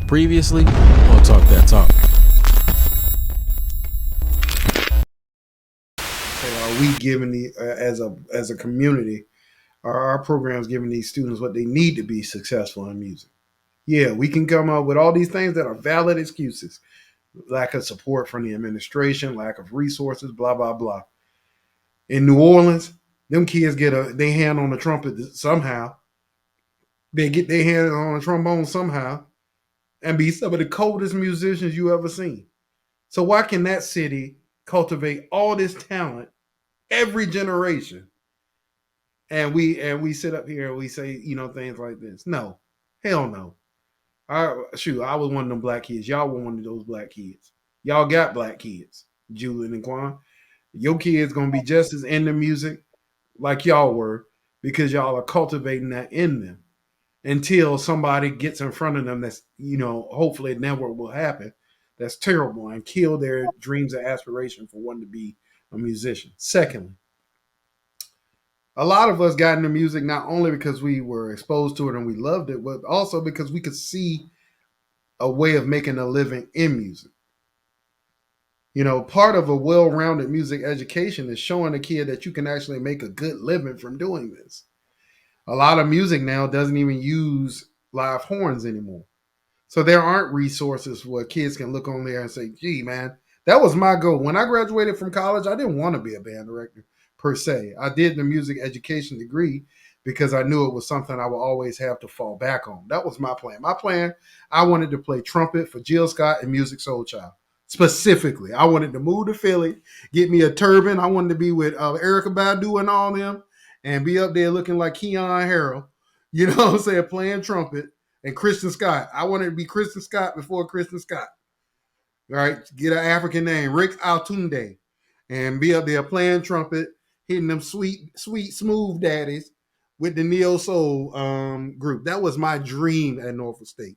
Previously on Talk That Talk. Are we giving the as a community, are our programs giving these students what they need to be successful in music? Yeah, we can come up with all these things that are valid excuses: lack of support from the administration, lack of resources, blah blah blah. In New Orleans, them kids get their hand on the trumpet somehow. They get their hand on a trombone somehow, and be some of the coldest musicians you ever seen. So why can that city cultivate all this talent every generation, and we sit up here and we say things like this? No, hell no. I was one of them black kids. Y'all were one of those black kids. Y'all got black kids, Julian and Quan. Your kids gonna be just as into music like y'all were, because y'all are cultivating that in them until somebody gets in front of them that's, hopefully it never will happen, that's terrible, and kill their dreams and aspiration for wanting to be a musician. Secondly, a lot of us got into music not only because we were exposed to it and we loved it, but also because we could see a way of making a living in music. Part of a well-rounded music education is showing a kid that you can actually make a good living from doing this. A lot of music now doesn't even use live horns anymore. So there aren't resources where kids can look on there and say, gee, man, that was my goal. When I graduated from college, I didn't want to be a band director per se. I did the music education degree because I knew it was something I would always have to fall back on. That was my plan. I wanted to play trumpet for Jill Scott and Music Soul Child. Specifically, I wanted to move to Philly, get me a turban. I wanted to be with Erykah Badu and all them, and be up there looking like Keon Harrell, what I'm saying, playing trumpet. And Kristen Scott. I wanted to be Kristen Scott before Kristen Scott. All right, get an African name, Rick Altunde, and be up there playing trumpet, hitting them sweet, sweet, smooth daddies with the neo soul group. That was my dream at Norfolk State.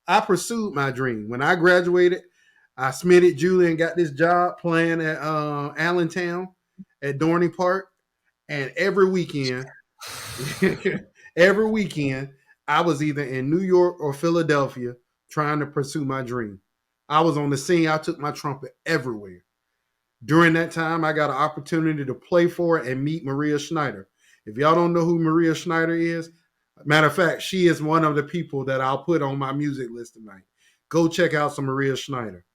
I pursued my dream. When I graduated, I smitted Julie and got this job playing at Allentown at Dorney Park, and every weekend, every weekend, I was either in New York or Philadelphia trying to pursue my dream. I was on the scene. I took my trumpet everywhere. During that time, I got an opportunity to play for and meet Maria Schneider. If y'all don't know who Maria Schneider is, matter of fact, she is one of the people that I'll put on my music list tonight. Go check out some Maria Schneider.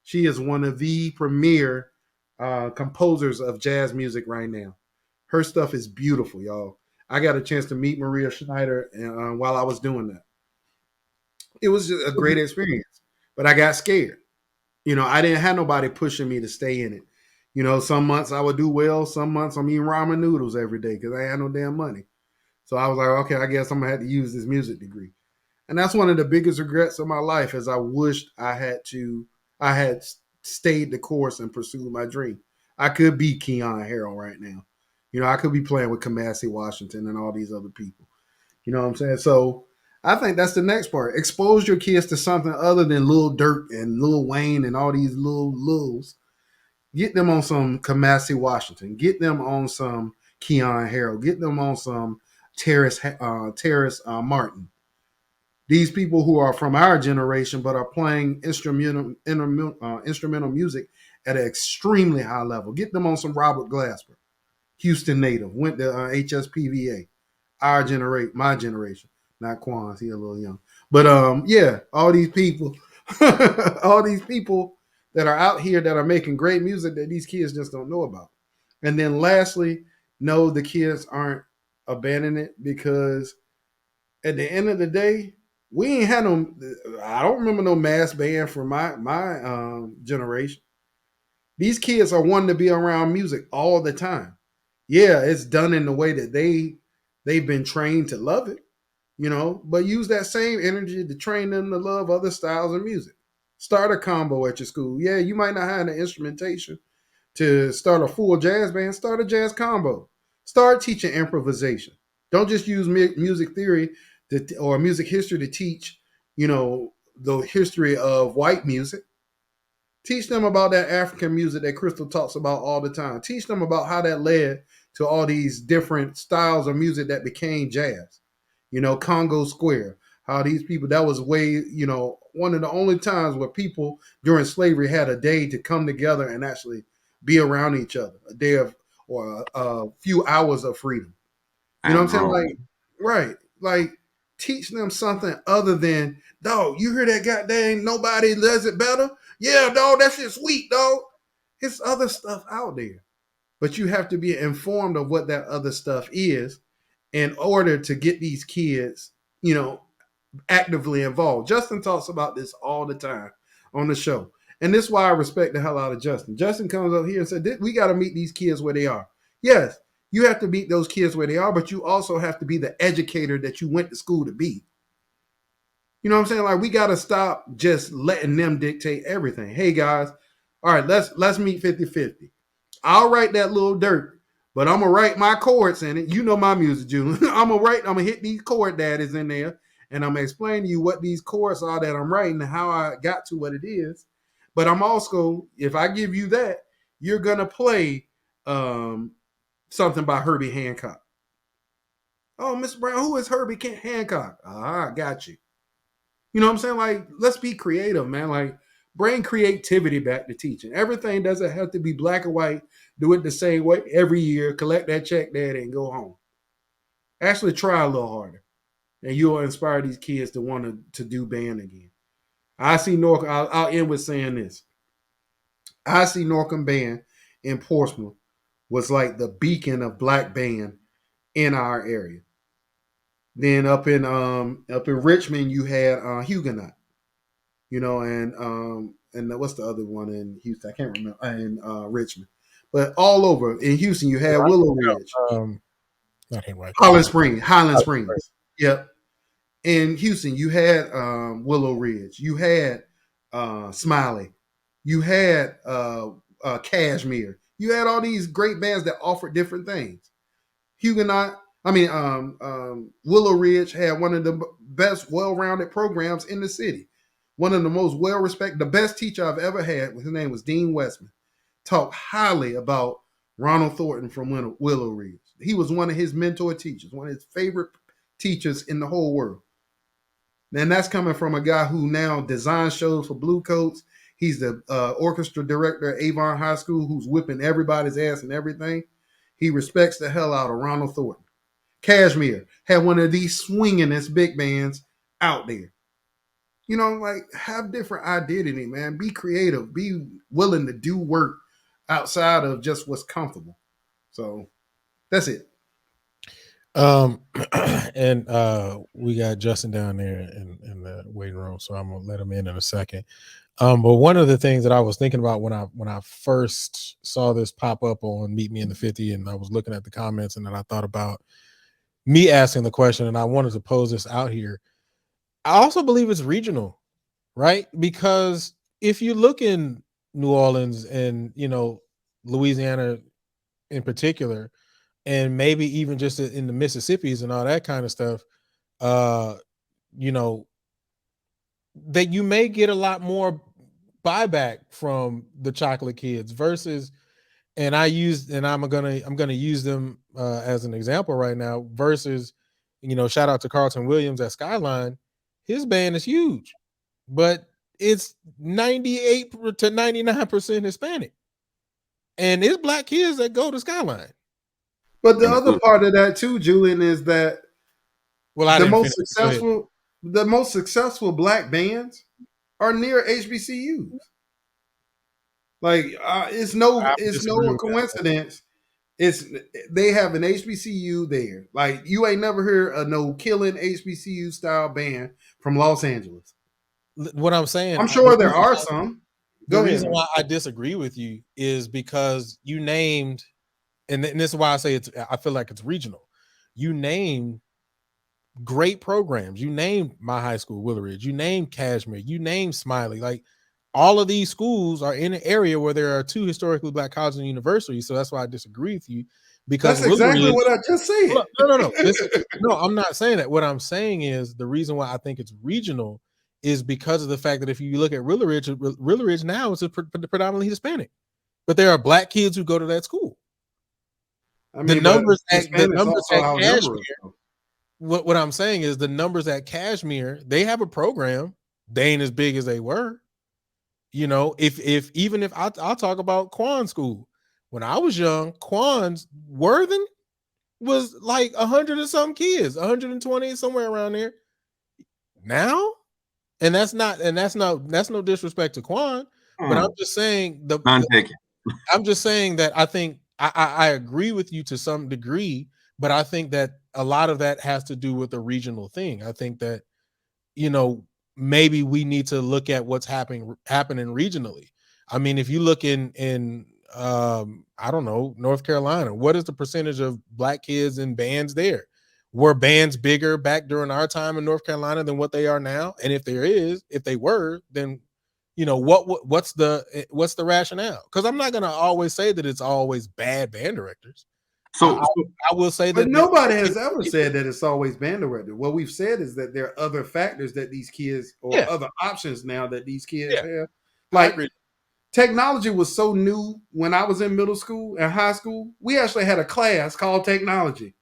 She is one of the premier composers of jazz music right now. Her stuff is beautiful, y'all. I got a chance to meet Maria Schneider while I was doing that. It was just a great experience, but I got scared. I didn't have nobody pushing me to stay in it. Some months I would do well. Some months I'm eating ramen noodles every day because I had no damn money. So I was like, okay, I guess I'm going to have to use this music degree. And that's one of the biggest regrets of my life, is I wished I had stayed the course and pursued my dream. I could be Keon Harrell right now. I could be playing with Kamasi Washington and all these other people. You know what I'm saying? So I think that's the next part. Expose your kids to something other than Lil Durk and Lil Wayne and all these little Lils. Get them on some Kamasi Washington. Get them on some Keon Harrell. Get them on some Terrace Martin. These people who are from our generation but are playing instrumental music at an extremely high level. Get them on some Robert Glasper. Houston native, went to HSPVA. My generation, not Quan's. He a little young, but yeah, all these people, all these people that are out here that are making great music that these kids just don't know about. And then lastly, no, the kids aren't abandoning it, because at the end of the day, we ain't had no. I don't remember no mass band for my generation. These kids are wanting to be around music all the time. Yeah, it's done in the way that they've been trained to love it, but use that same energy to train them to love other styles of music. Start a combo at your school. Yeah, you might not have the instrumentation to start a full jazz band. Start a jazz combo. Start teaching improvisation. Don't just use music theory or music history to teach, the history of white music. Teach them about that African music that Crystal talks about all the time. Teach them about how that led to all these different styles of music that became jazz. Congo Square, how these people, that was way, one of the only times where people during slavery had a day to come together and actually be around each other, a day of, or a few hours of freedom. You know what I'm saying? Like, right. Like, teach them something other than, dog, you hear that goddamn nobody does it better? Yeah, dog, that shit's sweet, dog. It's other stuff out there. But you have to be informed of what that other stuff is in order to get these kids, actively involved. Justin talks about this all the time on the show. And this is why I respect the hell out of Justin. Justin comes up here and said, we got to meet these kids where they are. Yes, you have to meet those kids where they are, but you also have to be the educator that you went to school to be. You know what I'm saying? Like, we got to stop just letting them dictate everything. Hey, guys, all right, let's meet 50-50. I'll write that little dirt, but I'm going to write my chords in it. You know my music, Julian. I'm going to hit these chord daddies in there, and I'm going to explain to you what these chords are that I'm writing and how I got to what it is. But I'm also, if I give you that, you're going to play something by Herbie Hancock. Oh, Mr. Brown, who is Herbie Hancock? I got you. You know what I'm saying? Like, let's be creative, man. Like, bring creativity back to teaching. Everything doesn't have to be black and white. Do it the same way every year. Collect that check, daddy, and go home. Actually, try a little harder, and you'll inspire these kids to want to do band again. I see Norcom. I'll end with saying this. I see Norcom Band in Portsmouth was like the beacon of black band in our area. Then up in Richmond, you had Huguenot, and what's the other one in Houston? I can't remember. In Richmond, but all over in Houston, you had Willow Ridge, Highland Springs. Yep. In Houston, you had Willow Ridge, you had Smiley, you had Cashmere, you had all these great bands that offered different things. Willow Ridge had one of the best, well-rounded programs in the city. One of the most well-respected, the best teacher I've ever had, his name was Dean Westman, talked highly about Ronald Thornton from Willow Ridge. He was one of his mentor teachers, one of his favorite teachers in the whole world. And that's coming from a guy who now designs shows for Blue Coats. He's the orchestra director at Avon High School, who's whipping everybody's ass and everything. He respects the hell out of Ronald Thornton. Cashmere had one of these swingingest big bands out there. Have different identity, man. Be creative. Be willing to do work outside of just what's comfortable. So that's it. And we got Justin down there in the waiting room, so I'm gonna let him in a second. But one of the things that I was thinking about when I first saw this pop up on Meet Me in the 50, and I was looking at the comments, and then I thought about me asking the question, and I wanted to pose this out here. I also believe it's regional, right? Because if you look in New Orleans and Louisiana in particular, and maybe even just in the Mississippis and all that kind of stuff, that you may get a lot more buyback from the chocolate kids versus, and I'm gonna use them as an example right now, versus, shout out to Carlton Williams at Skyline. His band is huge, but it's 98 to 99% Hispanic, and it's black kids that go to Skyline. But the other part of that too, Julian, is that the most successful black bands are near HBCUs. Like it's no coincidence. They have an HBCU there. Like, you ain't never heard of no killing HBCU style band from Los Angeles. What I'm saying, I'm sure there are some. The reason why I disagree with you is because you named, and this is why I say I feel like it's regional. You named great programs. You named my high school, Willow Ridge. You named Cashmere. You named Smiley. Like, all of these schools are in an area where there are two historically black colleges and universities. So that's why I disagree with you. Because that's exactly what I just said. No. No, I'm not saying that. What I'm saying is the reason why I think it's regional is because of the fact that if you look at Willow Ridge now is predominantly Hispanic, but there are black kids who go to that school. I mean, the numbers at Cashmere, what I'm saying is the numbers at Kashmir, they have a program. They ain't as big as they were. You know, if even if I'll talk about Quan School. When I was young, Quan's Worthing was like 100 and some kids, 120, somewhere around there. Now, and that's no disrespect to Quan, but I'm just saying I'm just saying that I think I agree with you to some degree, but I think that a lot of that has to do with the regional thing. I think that, you know, maybe we need to look at what's happening regionally. I mean, if you look in I don't know, North Carolina, what is the percentage of black kids in bands there? Were bands bigger back during our time in North Carolina than what they are now? And if they were, then you know what's the rationale? Because I'm not gonna always say that it's always bad band directors. I, So, I, I will say But that nobody has ever said that it's always band directed. What we've said is that there are other factors that these kids, or yeah, other options now that these kids yeah, have. I Like, agree. technology was so new when I was in middle school and high school. We actually had a class called technology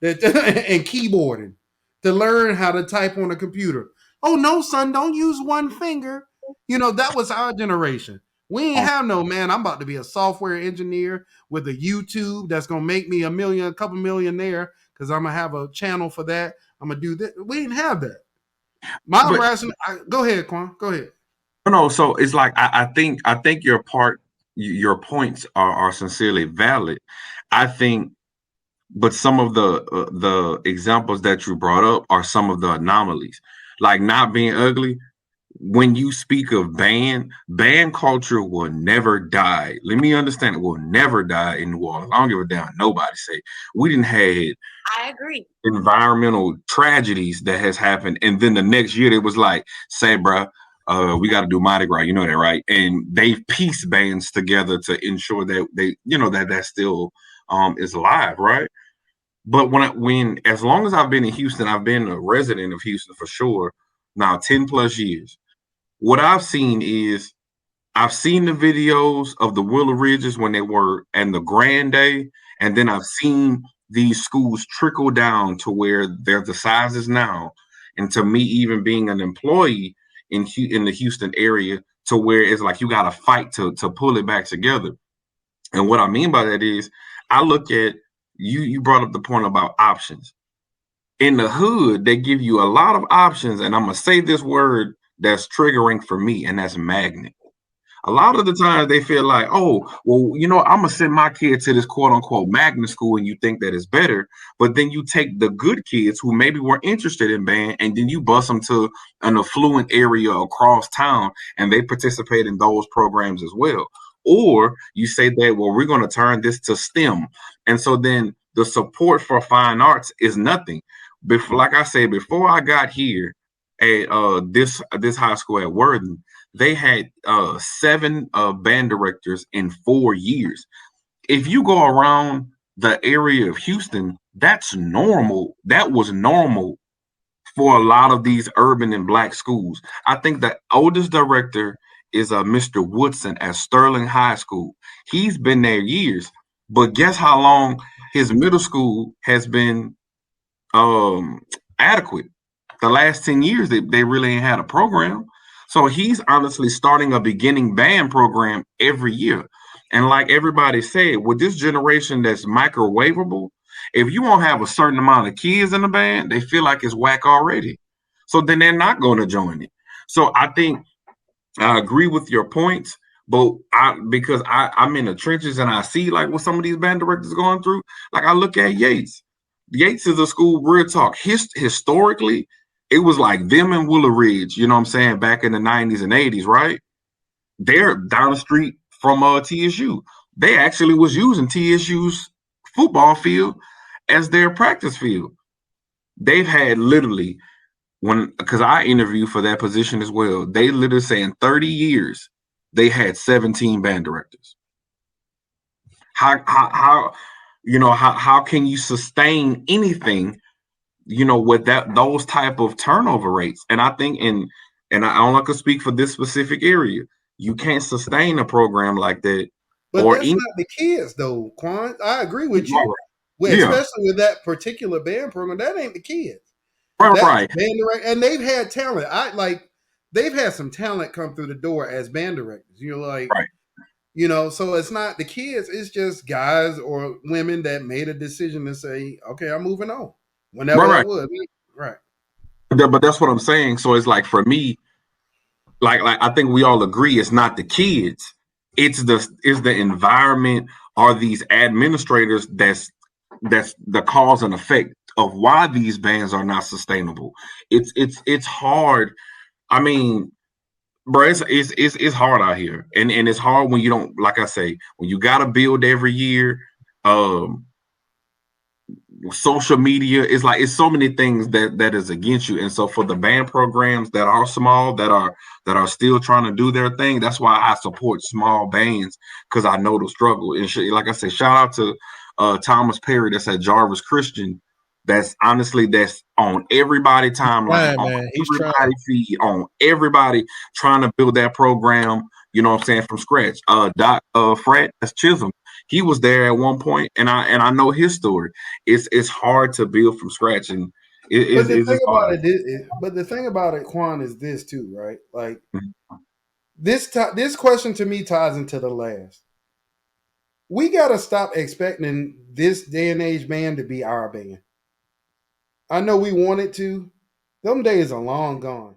that and keyboarding to learn how to type on a computer. Oh no, son, don't use one finger. You know, that was our generation. We ain't have no, man, I'm about to be a software engineer with a YouTube that's gonna make me a couple million there because I'm gonna have a channel for that. I'm gonna do that. We didn't have that. My but rational go ahead, Quan. Go ahead. no, so it's like I think your points are sincerely valid. I think, but some of the examples that you brought up are some of the anomalies, like not being ugly. When you speak of band culture will never die. Let me understand, it will never die in New Orleans. I don't give a damn what nobody say. We didn't have I agree. environmental tragedies that has happened, and then the next year it was like, say, bruh, we got to do Mardi Gras, you know that, right? And they've pieced bands together to ensure that they, that still is alive, right? But when as long as I've been in Houston, I've been a resident of Houston for sure. Now 10+ years. What I've seen is I've seen the videos of the Willow Ridges when they were and the Grand Day, and then I've seen these schools trickle down to where they're the sizes now. And to me, even being an employee in the Houston area, to where it's like you got to fight to pull it back together. And what I mean by that is, I look at you. You brought up the point about options. In the hood, they give you a lot of options, and I'm gonna say this word that's triggering for me, and that's magnet. A lot of the times they feel like, oh, well, I'm gonna send my kid to this quote unquote magnet school, and you think that is better. But then you take the good kids who maybe were interested in band, and then you bus them to an affluent area across town, and they participate in those programs as well. Or you say that, well, we're gonna turn this to STEM, and so then the support for fine arts is nothing. Before, like I said, before I got here at this high school at Worthing, they had 7 band directors in 4 years. If you go around the area of Houston, that's normal. That was normal for a lot of these urban and black schools. I think the oldest director is Mr. Woodson at Sterling High School. He's been there years, but guess how long his middle school has been um, adequate? The last 10 years, they really ain't had a program. So he's honestly starting a beginning band program every year. And like everybody said, with this generation that's microwavable, if you won't have a certain amount of kids in the band, they feel like it's whack already. So then they're not going to join it. So I think I agree with your points, but because I'm in the trenches and I see like what some of these band directors are going through. Like I look at Yates. Yates is a school, real talk. Historically, it was like them and Willow Ridge, you know what I'm saying, back in the 90s and 80s, right? They're down the street from TSU. They actually was using TSU's football field as their practice field. They've had literally, because I interviewed for that position as well, they literally say in 30 years they had 17 band directors. How can you sustain anything, with those type of turnover rates? And I think and I only can speak for this specific area, you can't sustain a program like that But or that's any. not the kids, though, Quan. I agree with you. Well, Yeah. especially with that particular band program, that ain't the kids. Right, That's right. band director, and they've had talent. They've had some talent come through the door as band directors. You're like, Right. so it's not the kids, it's just guys or women that made a decision to say, okay, I'm moving on. Whenever Right, that right. was. Right. But that's what I'm saying. So it's like for me, like I think we all agree it's not the kids, it's the environment or these administrators that's the cause and effect of why these bands are not sustainable. It's hard. I mean, bro, it's hard out here, and it's hard when you don't, like I say, when you got to build every year. Um, Social media is like it's so many things that is against you, and so for the band programs that are small, that are still trying to do their thing, that's why I support small bands, because I know the struggle. And like I said, shout out to Thomas Perry, that's at Jarvis Christian. That's honestly, that's on everybody timeline, Trying, on man. He's trying. everybody feed, on everybody trying to build that program, you know what I'm saying, from scratch. Doc Fred, that's Chisholm, he was there at one point, and I know his story. It's hard to build from scratch, and But the it's thing just about hard. it, Quan, is this too, right? Like this question to me ties into the last. We gotta stop expecting this day and age band to be our band. I know we want it to. Them days are long gone.